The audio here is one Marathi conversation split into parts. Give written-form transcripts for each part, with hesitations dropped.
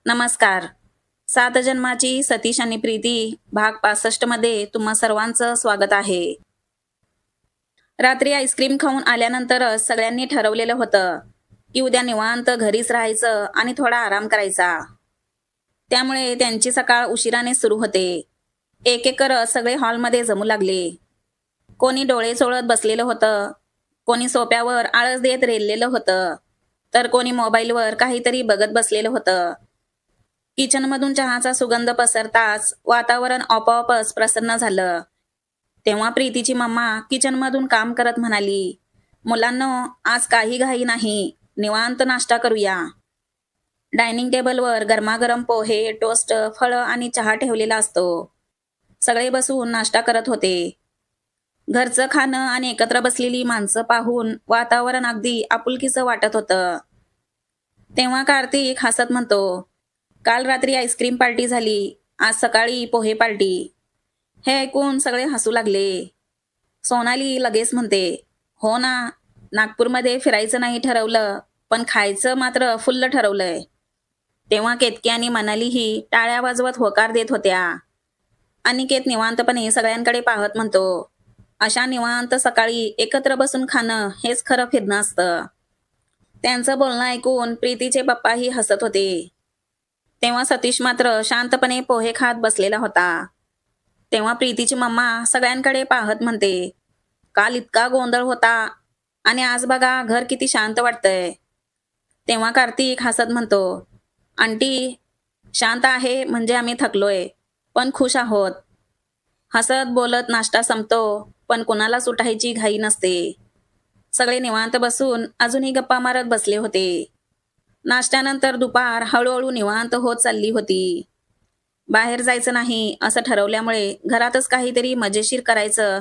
नमस्कार. सात जन्माची सतीश आणि प्रीती भाग 65 मध्ये तुम्हा सर्वांचं स्वागत आहे. रात्री आईस्क्रीम खाऊन आल्यानंतरच सगळ्यांनी ठरवलेलं होतं की उद्या निवांत घरीच राहायचं आणि थोडा आराम करायचा. त्यामुळे त्यांची सकाळ उशिराने सुरू होते. एक एक करत सगळे हॉलमध्ये जमू लागले. कोणी डोळे चोळत बसलेलं होतं, कोणी सोफ्यावर आळस देत रेललेलं होतं, तर कोणी मोबाईलवर काहीतरी बघत बसलेलं होतं. किचनमधून चहाचा सुगंध पसरताच वातावरण आपोआपच प्रसन्न झालं. तेव्हा प्रीतीची मम्मा किचनमधून काम करत म्हणाली, मुलांनो, आज काही घाई नाही, निवांत नाश्ता करूया. डायनिंग टेबलवर गरमागरम पोहे, टोस्ट, फळं आणि चहा ठेवलेला असतो. सगळे बसून नाश्ता करत होते. घरचं खाणं आणि एकत्र बसलेली माणसं पाहून वातावरण अगदी आपुलकीचं वाटत होतं. तेव्हा कार्तिक हसत म्हणतो, काल रात्री आईस्क्रीम पार्टी झाली, आज सकाळी पोहे पार्टी. हे ऐकून सगळे हसू लागले. सोनाली लगेच म्हणते, हो ना, नागपूरमध्ये फिरायचं नाही ठरवलं, पण खायचं मात्र फुल्ल ठरवलंय. तेव्हा केतकी आणि मनालीही टाळ्या वाजवत होकार देत होत्या. अनिकेत निवांतपणे सगळ्यांकडे पाहत म्हणतो, अशा निवांत सकाळी एकत्र बसून खाणं हेच खरं फिरणं असतं. त्यांचं बोलणं ऐकून प्रीतीचे पप्पाही हसत होते. तेव्हा सतीश मात्र शांतपणे पोहे खात बसलेला होता. तेव्हा प्रीतीची मम्मा सगळ्यांकडे पाहत म्हणते, काल इतका गोंधळ होता आणि आज बघा घर किती शांत वाटतंय. तेव्हा कार्तिक हसत म्हणतो, आंटी, शांत आहे म्हणजे आम्ही थकलोय, पण खुश आहोत. हसत बोलत नाश्ता संपतो, पण कुणालाच उठायची घाई नसते. सगळे निवांत बसून अजूनही गप्पा मारत बसले होते. नाश्त्यानंतर दुपार हळूहळू निवांत होत चालली होती. बाहेर जायचं नाही असं ठरवल्यामुळे घरातच काहीतरी मजेशीर करायचं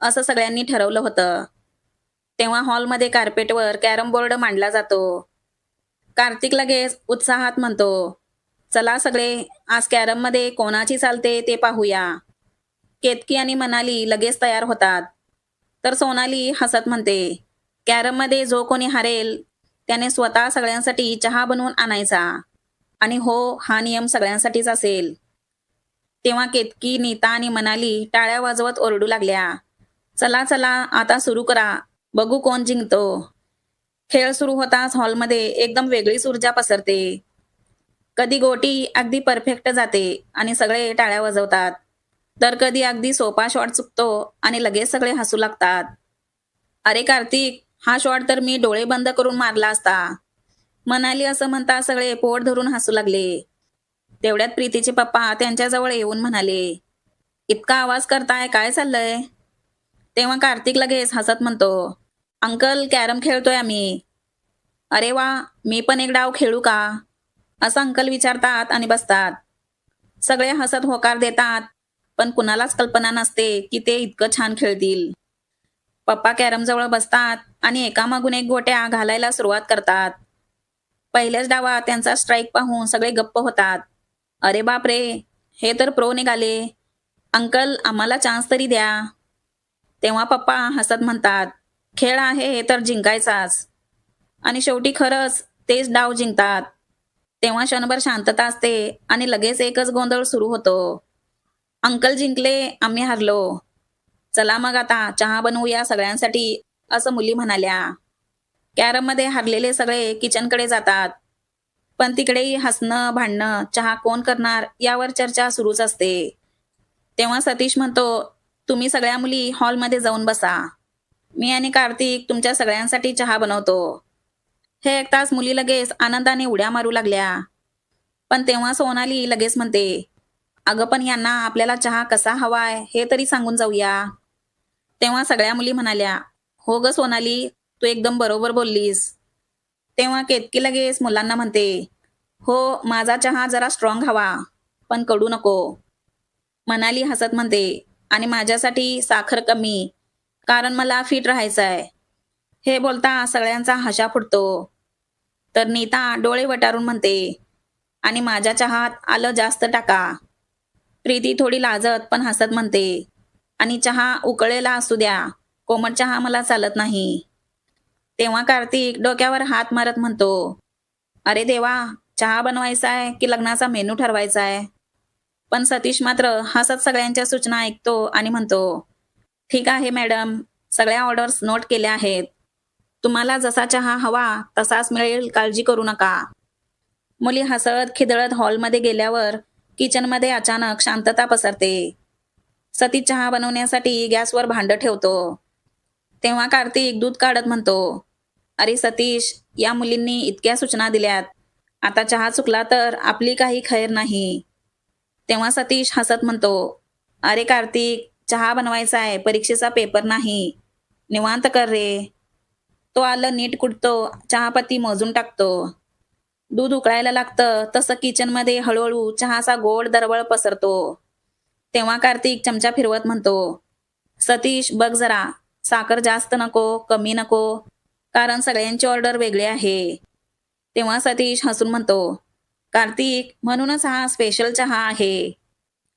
असं सगळ्यांनी ठरवलं होतं. तेव्हा हॉलमध्ये कार्पेटवर कॅरम बोर्ड मांडला जातो. कार्तिक लगेच उत्साहात म्हणतो, चला सगळे, आज कॅरममध्ये कोणाची चालते ते पाहूया. केतकी आणि मनाली लगेच तयार होतात. तर सोनाली हसत म्हणते, कॅरममध्ये जो कोणी हारेल त्याने स्वतः सगळ्यांसाठी चहा बनवून आणायचा, आणि हो, हा नियम सगळ्यांसाठीच असेल. तेव्हा केतकी, नीता आणि मनाली टाळ्या वाजवत ओरडू लागल्या, चला चला, आता सुरू करा, बघू कोण जिंकतो. खेळ सुरू होताच हॉलमध्ये एकदम वेगळीच ऊर्जा पसरते. कधी गोटी अगदी परफेक्ट जाते आणि सगळे टाळ्या वाजवतात, तर कधी अगदी सोपा शॉट चुकतो आणि लगेच सगळे हसू लागतात. अरे कार्तिक, हा शॉट तर मी डोळे बंद करून मारला असता, म्हणाली. असं म्हणता सगळे पोट धरून हसू लागले. तेवढ्यात प्रीतीचे पप्पा त्यांच्याजवळ येऊन म्हणाले, इतका आवाज करताय, काय चाललंय? तेव्हा कार्तिक लगेच हसत म्हणतो, अंकल, कॅरम खेळतोय आम्ही. अरे वा, मी पण एक डाव खेळू का, असं अंकल विचारतात आणि बसतात. सगळे हसत होकार देतात, पण कुणालाच कल्पना नसते की ते इतकं छान खेळतील. पप्पा कॅरमजवळ बसतात आणि एकामागून एक गोट्या घालायला सुरुवात करतात. पहिल्याच डावात त्यांचा स्ट्राईक पाहून सगळे गप्प होतात. अरे बाप रे, हे तर प्रो निघाले. अंकल, आम्हाला चान्स तरी द्या. तेव्हा पप्पा हसत म्हणतात, खेळ आहे हे तर जिंकायचाच. आणि शेवटी खरंच तेच डाव जिंकतात. तेव्हा क्षणभर शांतता असते आणि लगेच एकच गोंधळ सुरू होतो. अंकल जिंकले, आम्ही हारलो. चला मग आता चहा बनवूया सगळ्यांसाठी, असं मुली म्हणाल्या. कॅरममध्ये हारलेले सगळे किचनकडे जातात. पण तिकडेही हसणं, भांडणं, चहा कोण करणार यावर चर्चा सुरूच असते. तेव्हा सतीश म्हणतो, तुम्ही सगळ्या मुली हॉलमध्ये जाऊन बसा. मी आणि कार्तिक तुमच्या सगळ्यांसाठी चहा बनवतो. हे ऐकताच मुली लगेच आनंदाने उड्या मारू लागल्या. पण तेव्हा सोनाली लगेच म्हणते, अगं पण यांना आपल्याला चहा कसा हवाय हे तरी सांगून जाऊया. तेव्हा सगळ्या मुली म्हणाल्या, हो ग सोनाली, तू एकदम बरोबर बोललीस. तेव्हा केतकी लगेच मुलांना म्हणते, हो, माझा चहा जरा स्ट्रॉंग हवा, पण कडू नको. मनाली हसत म्हणते, आणि माझ्यासाठी साखर कमी, कारण मला फिट राहायचं आहे. हे बोलता सगळ्यांचा हशा फुटतो. तर नीता डोळे वटारून म्हणते, आणि माझ्या चहात आलं जास्त टाका. प्रीती थोडी लाजत पण हसत म्हणते, आणि चहा उकळलेला असू द्या, कोमट चहा मला चालत नाही. तेव्हा कार्तिक डोक्यावर हात मारत म्हणतो, अरे देवा, चहा बनवायचा आहे की लग्नाचा मेनू ठरवायचा आहे? पण सतीश मात्र हसत सगळ्यांच्या सूचना ऐकतो आणि म्हणतो, ठीक आहे मॅडम, सगळ्या ऑर्डर्स नोट केल्या आहेत. तुम्हाला जसा चहा हवा तसाच मिळेल, काळजी करू नका. मुली हसत खिदळत हॉलमध्ये गेल्यावर किचनमध्ये अचानक शांतता पसरते. सतीश चहा बनवण्यासाठी गॅसवर भांडं ठेवतो. तेव्हा कार्तिक दूध काढत म्हणतो, अरे सतीश, या मुलींनी इतक्या सूचना दिल्यात. आता चहा चुकला तर आपली काही खैर नाही. तेव्हा सतीश हसत म्हणतो, अरे कार्तिक, चहा बनवायचा आहे, परीक्षेचा पेपर नाही. निवांत कर रे. तो आलं नीट कुटतो, चहापत्ती मोजून टाकतो. दूध उकळायला लागतं तसं किचनमध्ये हळूहळू चहाचा गोड दरवळ पसरतो. तेव्हा कार्तिक चमचा फिरवत म्हणतो, सतीश बघ जरा, साखर जास्त नको, कमी नको, कारण सगळ्यांची ऑर्डर वेगळी आहे. तेव्हा सतीश हसून म्हणतो, कार्तिक, म्हणूनच हा स्पेशल चहा आहे.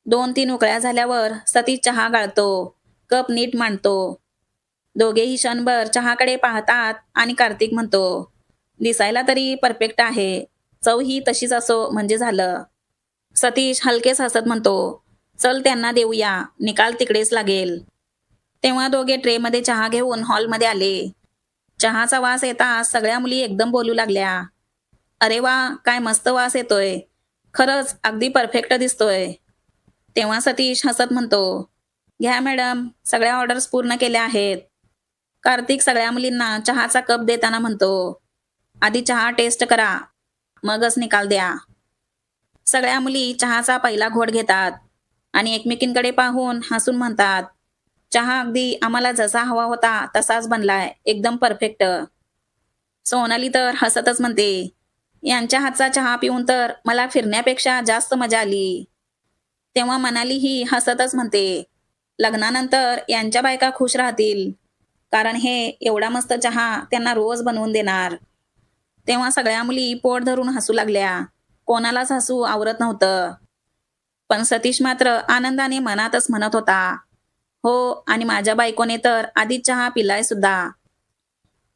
2-3 उकळ्या झाल्यावर सतीश चहा गाळतो, कप नीट मांडतो. दोघेही क्षणभर चहाकडे पाहतात आणि कार्तिक म्हणतो, दिसायला तरी परफेक्ट आहे, चव ही तशीच असो म्हणजे झालं. सतीश हलकेच हसत म्हणतो, चल त्यांना देऊया, निकाल तिकडेच लागेल. तेव्हा दोघे ट्रेमध्ये चहा घेऊन हॉलमध्ये आले. चहाचा वास येताच सगळ्या मुली एकदम बोलू लागल्या, अरे वा, काय मस्त वास येतोय, खरंच अगदी परफेक्ट दिसतोय. तेव्हा सतीश हसत म्हणतो, घ्या मॅडम, सगळ्या ऑर्डर्स पूर्ण केल्या आहेत. कार्तिक सगळ्या मुलींना चहाचा कप देताना म्हणतो, आधी चहा टेस्ट करा, मगच निकाल द्या. सगळ्या मुली चहाचा पहिला घोट घेतात आणि एकमेकींकडे पाहून हसून म्हणतात, चहा अगदी आम्हाला जसा हवा होता तसाच बनलाय, एकदम परफेक्ट. सोनाली तर हसतच म्हणते, यांच्या हातचा चहा पिऊन तर मला फिरण्यापेक्षा जास्त मजा आली. तेव्हा मनाली ही हसतच म्हणते, लग्नानंतर यांच्या बायका खुश राहतील, कारण हे एवढा मस्त चहा त्यांना रोज बनवून देणार. तेव्हा सगळ्या मुली पोट धरून हसू लागल्या. कोणालाच हसू आवरत नव्हतं. पण सतीश मात्र आनंदाने मनातच म्हणत होता, हो, आणि माझ्या बायकोने तर आधीच चहा पिलाय सुद्धा.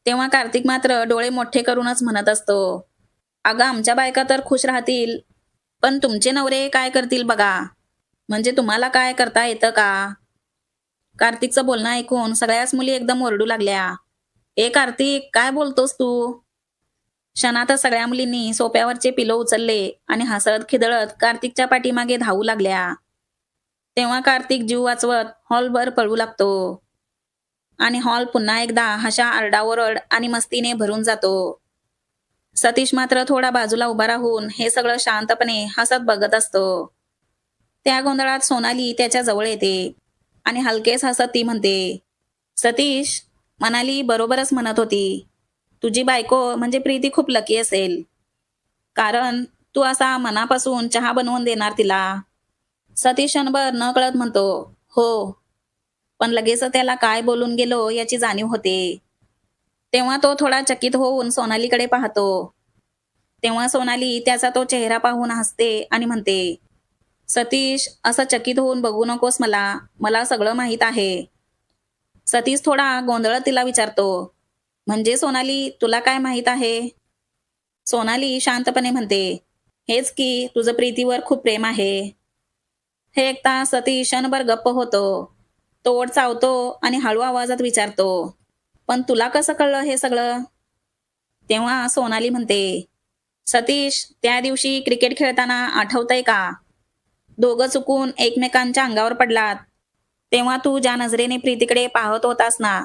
तेव्हा कार्तिक मात्र डोळे मोठे करूनच म्हणत असतो, अगं आमच्या बायका तर खुश राहतील, पण तुमचे नवरे काय करतील बघा. म्हणजे तुम्हाला काय करता येतं का? कार्तिकचं बोलणं ऐकून सगळ्याच मुली एकदम ओरडू लागल्या, ए कार्तिक, काय बोलतोस तू? क्षणातच सगळ्या मुलींनी सोफ्यावरचे पिलो उचलले आणि हसत खिदळत कार्तिकच्या पाठीमागे धावू लागल्या. तेव्हा कार्तिक जीव वाचवत हॉलवर पळू लागतो आणि हॉल पुन्हा एकदा हशा आरडाओरड आणि मस्तीने भरून जातो. सतीश मात्र थोडा बाजूला उभा राहून हे सगळं शांतपणे हसत बघत असतो. त्या गोंधळात सोनाली त्याच्या जवळ येते आणि हलकेच हसत ती म्हणते, सतीश, मनाली बरोबरच म्हणत होती, तुझी बायको म्हणजे प्रीती खूप लकी असेल, कारण तू असा मनापासून चहा बनवून देणार तिला. सतीश क्षणभर न कळत म्हणतो, हो, पण लगेच त्याला काय बोलून गेलो याची जाणीव होते. तेव्हा तो थोडा चकित होऊन सोनालीकडे पाहतो. तेव्हा सोनाली त्याचा तो चेहरा पाहून हसते आणि म्हणते, सतीश, असं चकित होऊन बघू नकोस मला, मला सगळं माहीत आहे. सतीश थोडा गोंधळत तिला विचारतो, म्हणजे सोनाली, तुला काय माहीत आहे? सोनाली शांतपणे म्हणते, हेच की तुझं प्रीतीवर खूप प्रेम आहे. हे ऐकता सतीश क्षणभर गप्प होतो. तो ओठ चावतो आणि हळू आवाजात विचारतो, पण तुला कसं कळलं हे सगळं? तेव्हा सोनाली म्हणते, सतीश, त्या दिवशी क्रिकेट खेळताना आठवतंय का? दोघं चुकून एकमेकांच्या अंगावर पडलात. तेव्हा तू ज्या नजरेने प्रीतीकडे पाहत होतास ना,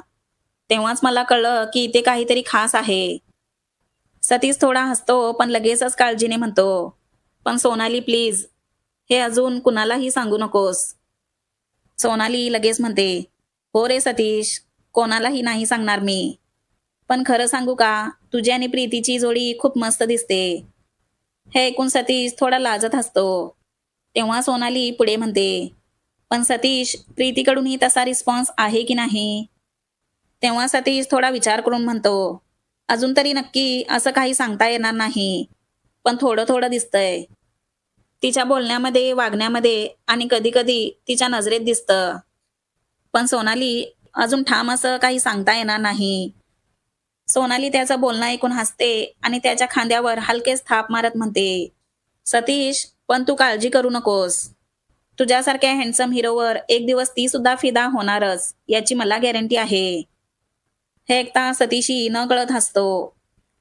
तेव्हाच मला कळलं की इथे काहीतरी खास आहे. सतीश थोडा हसतो पण लगेचच काळजीने म्हणतो, पण सोनाली प्लीज, हे अजून कुणालाही सांगू नकोस. सोनाली लगेच म्हणते, हो रे सतीश, कोणालाही नाही सांगणार मी. पण खरं सांगू का, तुझी आणि प्रीतीची जोडी खूप मस्त दिसते. हे ऐकून सतीश थोडा लाजत हसतो. तेव्हा सोनाली पुढे म्हणते, पण सतीश, प्रीतीकडूनही तसा रिस्पॉन्स आहे की नाही? तेव्हा सतीश थोडा विचार करून म्हणतो, अजून तरी नक्की असं काही सांगता येणार नाही, पण थोडं थोडं दिसतंय. तिच्या बोलण्यामध्ये, वागण्यामध्ये आणि कधी कधी तिच्या नजरेत दिसतं. पण सोनाली, अजून ठाम असं काही सांगता येणार नाही. सोनाली त्याचं बोलणं ऐकून हसते आणि त्याच्या खांद्यावर हलकेच थाप मारत म्हणते, सतीश, पण तू काळजी करू नकोस. तुझ्यासारख्या हँडसम हिरोवर एक दिवस ती सुद्धा फिदा होणारच याची मला गॅरंटी आहे. हे ऐकता सतीशी न कळत हसतो.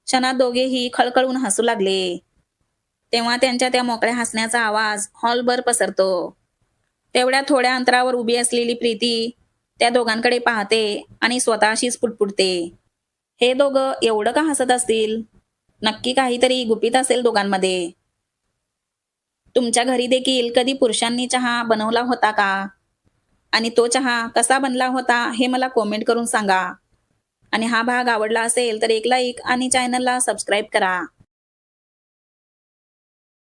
क्षणात दोघेही खळखळून हसू लागले. तेव्हा त्यांच्या त्या मोकळ्या हसण्याचा आवाज हॉलभर पसरतो. तेवढ्या थोड्या अंतरावर उभी असलेली प्रीती त्या दोघांकडे पाहते आणि स्वतःशीच पुटपुटते, हे दोघं एवढं का हसत असतील? नक्की काहीतरी गुपित असेल दोघांमध्ये. तुमच्या घरी देखील कधी पुरुषांनी चहा बनवला होता का? आणि तो चहा कसा बनला होता हे मला कमेंट करून सांगा. आणि हा भाग आवडला असेल तर एक लाईक आणि चॅनलला सबस्क्राईब करा.